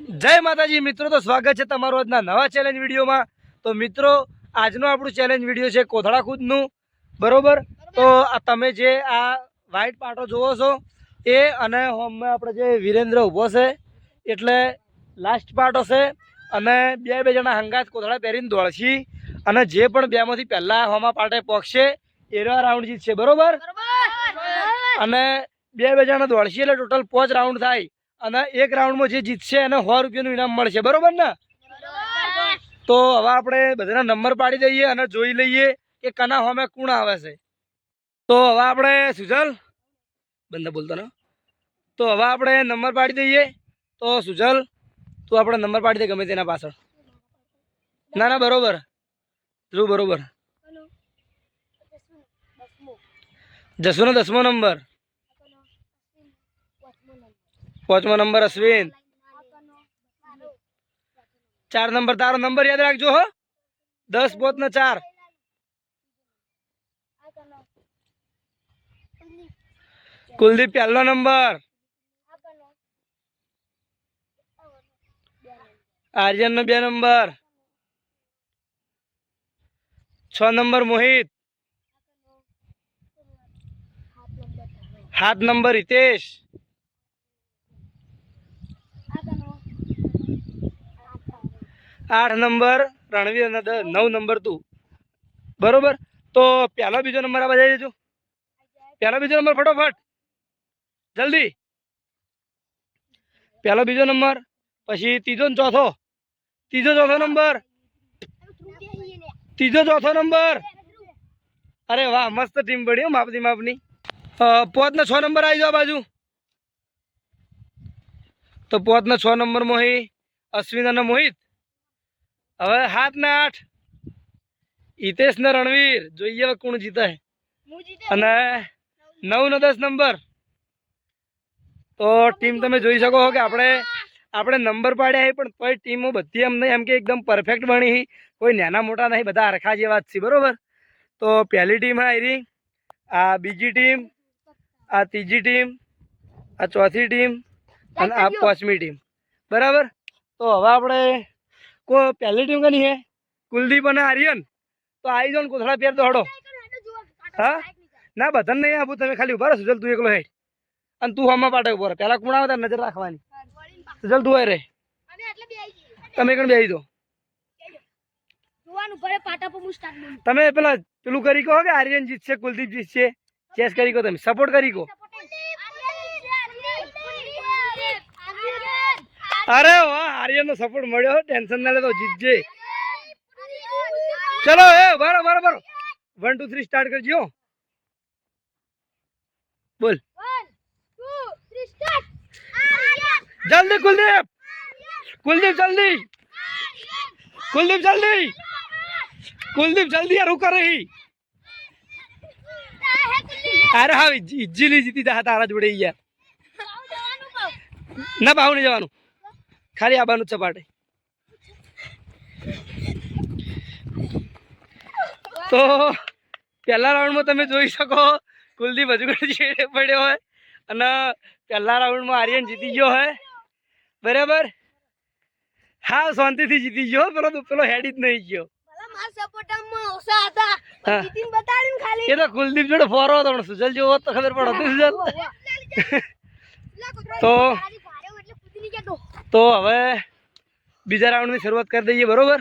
જય માતાજી મિત્રો, તો સ્વાગત છે તમારું આજના નવા ચેલેન્જ વિડીયોમાં। તો મિત્રો આજનો આપણું ચેલેન્જ વિડીયો છે કોથળા કૂદનું, બરોબર। તો તમે જે આ વ્હાઈટ પાટો જોવો છો એ અને હોમમાં આપણે જે વિરેન્દ્ર ઊભો છે એટલે લાસ્ટ પાટો છે અને બે જણા હંગાત કોથળા પહેરીને દોડશી અને જે પણ બેમાંથી પહેલા હોમા પાટે પહોંચશે એનો રાઉન્ડ જીતશે, બરોબર। અને બે જણા દોડશી એટલે ટોટલ 5 રાઉન્ડ થાય અને એક રાઉન્ડમાં જે જીતશે એને 100 રૂપિયાનું ઇનામ મળશે, બરોબર ને। તો હવે આપણે બધાના નંબર પાડી દઈએ અને જોઈ લઈએ કે કના હોમે કોણ આવે છે। તો હવે આપણે સુજલ બંદા બોલતો ને, તો હવે આપણે નંબર પાડી દઈએ। તો સુજલ તું આપણે નંબર પાડી દે ગમે તેના પાછળ। ના ના બરોબર ધ્રુવ બરોબર। જસુનો 10મો નંબર, 5મો નંબર અશ્વિન, 4 નંબર તારો નંબર યાદ રાખજો હો, 10 5 ને 4। કુલદીપ પહેલો નંબર, આર્યન નો 2 નંબર, 6 નંબર મોહિત, 7 નંબર હિતેશ, 8 નંબર રણવીર અને 9 નંબર તું, બરોબર। તો પહેલો બીજો નંબર આ બજાવી દેજો, પહેલો બીજો નંબર ફટોફટ જલ્દી। પહેલો બીજો નંબર, પછી ત્રીજો ને ચોથો, ત્રીજો ચોથો નંબર, ત્રીજો ચોથો નંબર। અરે વાહ મસ્ત ટીમ પડી માપની માપની। 5 ને 6 નંબર આવી જાઓ બાજુ। તો 5 ને 6 નંબર મોહી અશ્વિન અને મોહિત। હવે 7 ને 8 હિતેશ ને રણવીર, જોઈએ હવે કોણ જીતે। અને 9 ને 10 નંબર। તો ટીમ તમે જોઈ શકો કે આપણે નંબર પાડ્યા પણ કોઈ ટીમો બધી એમ નહીં એમ કે એકદમ પરફેક્ટ બની, કોઈ નાના મોટા નહીં, બધા હરખા જેવા જ છે, બરોબર। તો પહેલી ટીમ આવી, આ બીજી ટીમ, આ ત્રીજી ટીમ, આ ચોથી ટીમ અને આ 5મી ટીમ, બરાબર। તો હવે આપણે કોઈ પહેલી ટીમ કની છે કુલદીપ અને આર્યન, તો આવી જાઓ ને કોથળા પહેર તો હડો। હા ના બધાને નહીં આપું, તમે ખાલી ઉભા રહો। સુજલ તું એકલો હેઠ અને તું હમણાં પાટે ઉભો રહે, પહેલા કોણ આવે તારે નજર રાખવાની। સુજલ તું રે, તમે કણ બેસી દો। તમે પેલું કરી કહો કે આર્યન જીતશે કુલદીપ જીતશે, ચેસ કરી કહો, તમે સપોર્ટ કરી કહો। અરે વાહ આર્યન નો સપોર્ટ મળ્યો, ટેન્શન ના લેતો, જીતજે। ચલો એ બરો 1 2 3 સ્ટાર્ટ કરજો, બોલ જલ્દી કુલદીપ, કુલદીપ જલ્દી, કુલદીપ જલ્દી, કુલદીપ જલ્દી યાર, રૂકો રહી। અરે હા ઇઝીલી જીતી જા તારા જોડે યાર, ના ભાવ નહીં જવાનું, ખાલી આબાનું ચપાટે। તો પહેલા રાઉન્ડમાં તમે જોઈ શકો કુલદીપ હજુ ઘડી છેડે પડ્યો હોય અને પહેલા રાઉન્ડમાં આર્યન જીતી ગયો હોય, બરાબર। હા શાંતિથી જીતી ગયો, પેલો હેડી જ નહીં ગયો। એ તો કુલદીપ જોડે ફોરો હતો પણ સુજલ જેવો તો ખબર પડે સુજલ। તો હવે બીજા રાઉન્ડની શરૂઆત કરી દઈએ, બરોબર।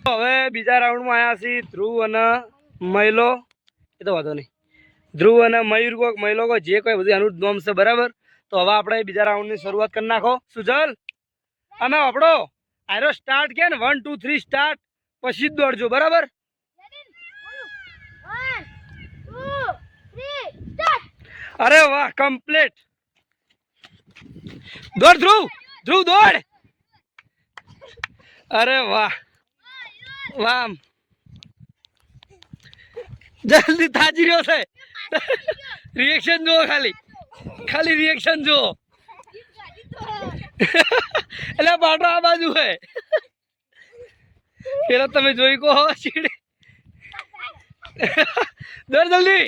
હવે બીજા રાઉન્ડમાં આવ્યા છીએ ધ્રુવ અને મહિલો, એ તો વાંધો નહીં, ધ્રુવ અને મયુર કોક મહિલો કો જે કોઈ બધું એનું નામ છે, બરાબર। તો હવે આપણે બીજા રાઉન્ડની શરૂઆત કરી નાખો સુજલ, અમે આપણો આરો સ્ટાર્ટ કે ને 1 2 3 સ્ટાર્ટ પછી જ દોડજો, બરાબર। અરે વાહ કમ્પ્લીટ, દોડ ધ્રુવ, ધ્રુવ દોડ, અરે વાહ વાહ, જલ્દી તાજી રહ્યો છે। રિએક્શન જુઓ, ખાલી રિએક્શન જુઓ। એટલે પાટો આ બાજુ હે, પેલા તમે જોઈ કહો ચીડે, દોડ જલ્દી।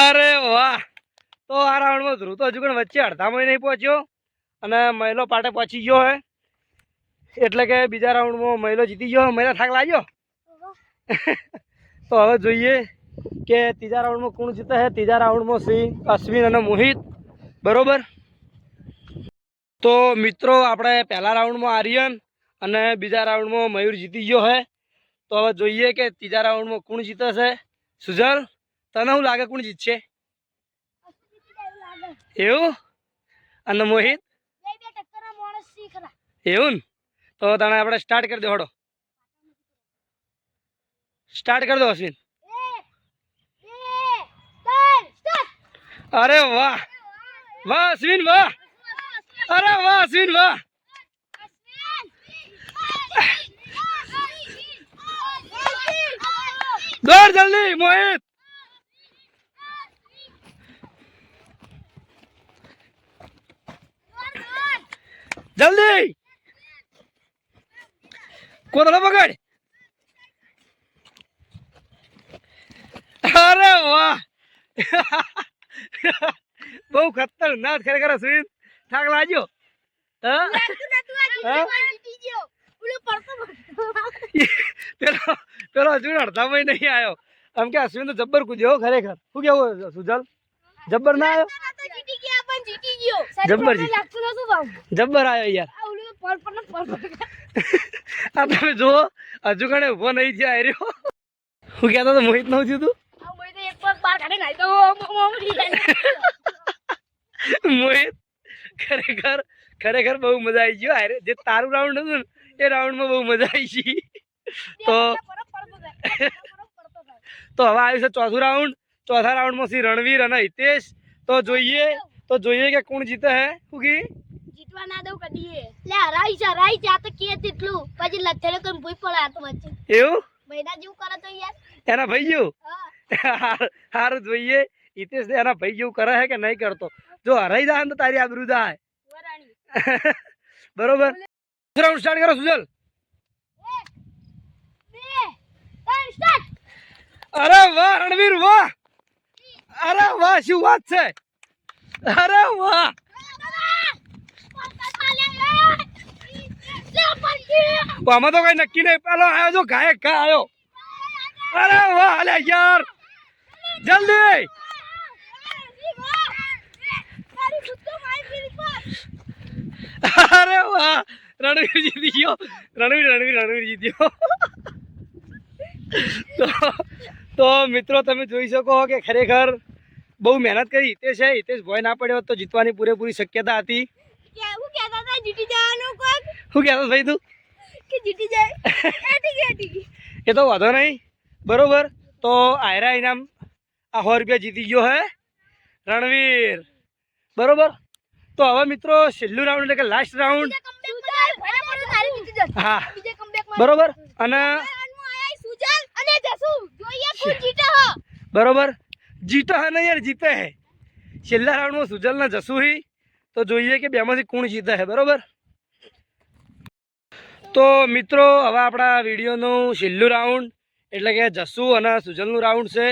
અરે વાહ તો આ રાઉન્ડમાં ધ્રુવ તો હજુ પણ વચ્ચે અડધામાં નહીં પહોંચ્યો અને મહિલો પાટે પહોંચી ગયો હે, એટલે કે બીજા રાઉન્ડમાં મહિલો જીતી ગયો. મહિલા થાક લાગ્યો. તો હવે જોઈએ કે ત્રીજા રાઉન્ડમાં કોણ જીતે છે. ત્રીજા રાઉન્ડમાં શ્રી અશ્વિન અને મોહિત. બરોબર. તો મિત્રો આપણે પહેલા રાઉન્ડમાં આર્યન અને બીજા રાઉન્ડમાં મયુર જીતી ગયો છે. તો હવે જોઈએ કે ત્રીજા રાઉન્ડમાં કોણ જીતે છે. સુજલ, તને શું લાગે કોણ જીતશે? એવું? અને મોહિત એવું ને? તો તને આપણે સ્ટાર્ટ કરી દો. હડો સ્ટાર્ટ કરી દો અશ્વિન. અરે વાહ વાહ અશ્વિન વાહ. અરે વાહ અશ્વિન વાહ. દોડ જલ્દી મોહિત. જલ્દી કોથળો પકડ. અરે વાહ. બહુ ખતરનાક ખરેખર અશ્વિન. થાક લાગ્યો? પેલો અશ્વિન અડધામાં નહીં આવ્યો. આમ કે અશ્વિન તો જબ્બર કૂદ્યો ખરેખર. શું કેવું સુજલ? જબ્બર ના આવ્યો? જબ્બર જબ્બર આવ્યો યાર. આ તમે જુઓ હજુ કણે ઉભો નહીં થયો આર્યો. શું કહેતો તો મોહિત નવું થયું તું? મોહિત ખરેખર ખરેખર બહુ મજા આવી ગયો. અરે જે તારું રાઉન્ડ હતું ને એ રાઉન્ડમાં બહુ મજા આવી ગઈ. તો તો હવે આવ્યું છે ચોથું રાઉન્ડ. ચોથા રાઉન્ડમાં શ્રી રણવીર અને હિતેશ. તો જોઈએ કે કોણ જીતે હે. શું કી જીતવા ના દઉં કદી. લે હરાઈ છે આ તો કે તેટલું પછી લથેડે કોઈ ભૂઈ પડે આ તો વચ્ચે. એવું મહિના જેવું કરે તો યાર એના ભાઈ જેવું. સારું જોઈએ હિતેશ એના ભાઈ જેવું કરે છે કે નહીં કરતો. જો હરાઈ જાય ને તો તારી આબરૂ જાય. બરોબર. રાઉન્ડ સ્ટાર્ટ કરો સુજલ. અરે વાહ રણવીર વાહ. અરે વાહ શું વાત છે. અરે વાહ. આમાં તો કઈ નક્કી નહીં. પેલો આવ્યો જો ગાયક કા આવ્યો. અરે વાહ અલે યાર જલ્દી. અરે વાહ રણવીર જીતી ગયો. રણવીર જીત્યો. તો મિત્રો તમે જોઈ શકો કે ખરેખર બહુ મહેનત કરી હિતેશ છે. હિતેશ ભોય ના પડ્યો તો જીતવાની પૂરેપૂરી શક્યતા હતી. શું કહેતા હતા જીતી જવાનું કોક? શું કહેતો ભાઈ તું? કે જીતી જાય. એ તો વાંધો નહીં. બરોબર. તો આયરા ઇનામ આ 100 રૂપિયા જીતી ગયો હે રણવીર. બરોબર. તો હવે મિત્રો છેલ્લું રાઉન્ડ એટલે કે લાસ્ટ રાઉન્ડ. હા બરોબર. અને બરોબર જીતો હે ને યાર જીતે હે. છેલ્લા રાઉન્ડમાં સુજલ ના જસુ હી. તો જોઈએ કે બેમાંથી કોણ જીતે હે. બરોબર. તો મિત્રો હવે આપણા વિડીયોનું છેલ્લું રાઉન્ડ એટલે કે જસુ અને સુજલનું રાઉન્ડ છે.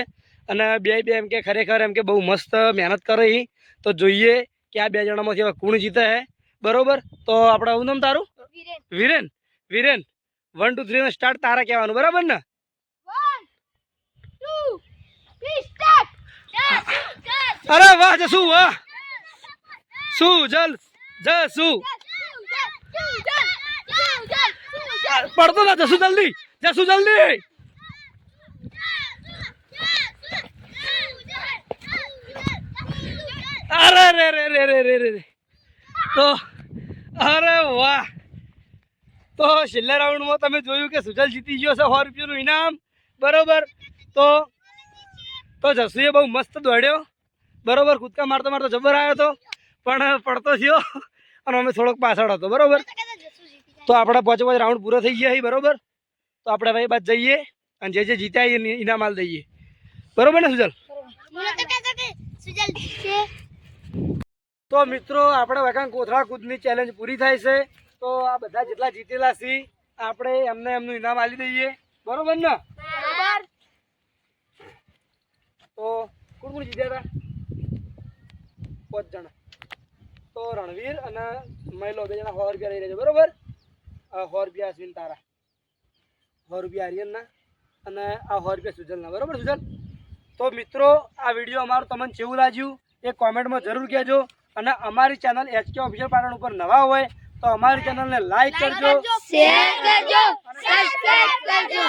અને બે એમ કે ખરેખર એમ કે બહુ મસ્ત મહેનત કરી. તો જોઈએ કે આ બે જણામાંથી હવે કોણ જીતે હે. બરોબર. તો આપણે આવું નામ તારું? વિરેન. 1 2 3 સ્ટાર્ટ તારા કહેવાનું. બરાબર ને? 1 2 3 સ્ટાર્ટ. અરે વાહ જસુ વાહ. સુજલ જસુ પડતો ના જસુ જલ્દી. અરે રે. તો અરે વાહ. તો છેલ્લા રાઉન્ડમાં તમે જોયું કે સુજલ જીતી ગયો છે 100 રૂપિયાનું ઇનામ. બરોબર. તો જસુએ બહુ મસ્ત દોડ્યો. બરોબર. કૂદકા મારતો જબર આવ્યો હતો પણ પડતો થયો અને અમે થોડોક પાછળ હતો. બરોબર. તો આપણા 5 રાઉન્ડ પૂરો થઈ ગયા. બરોબર. તો આપણે ભાઈ બાદ જઈએ અને જે જીત્યા એ ઇનામ આલ દઈએ. બરોબર ને સુજલ? તો મિત્રો આપણે વખાણ કોથળા કૂદની ચેલેન્જ પૂરી થાય છે. તો આ બધા જેટલા જીતેલા છે આપણે એમને એમનું ઇનામ આલી દઈએ. બરોબર ને? તો કોણ જીત્યા હતા? 5 જણા. તો રણવીર અને મહિલો 2 જણા 100 રૂપિયા લઈ લેજો બરોબર. 100 રૂપિયા અશ્વિન તારા, 100 રૂપિયા આર્યનના અને આ 100 રૂપિયા સુજલના બરોબર સુજલ. તો મિત્રો આ વિડીયો અમારું તમને કેવું લાગ્યું એ કોમેન્ટમાં જરૂર કહેજો. અને અમારી ચેનલ HK ઓફિશિયલ પાટણ ઉપર નવા હોય તો અમારી ચેનલને લાઈક કરજો, શેર કરજો, સબસ્ક્રાઇબ કરજો.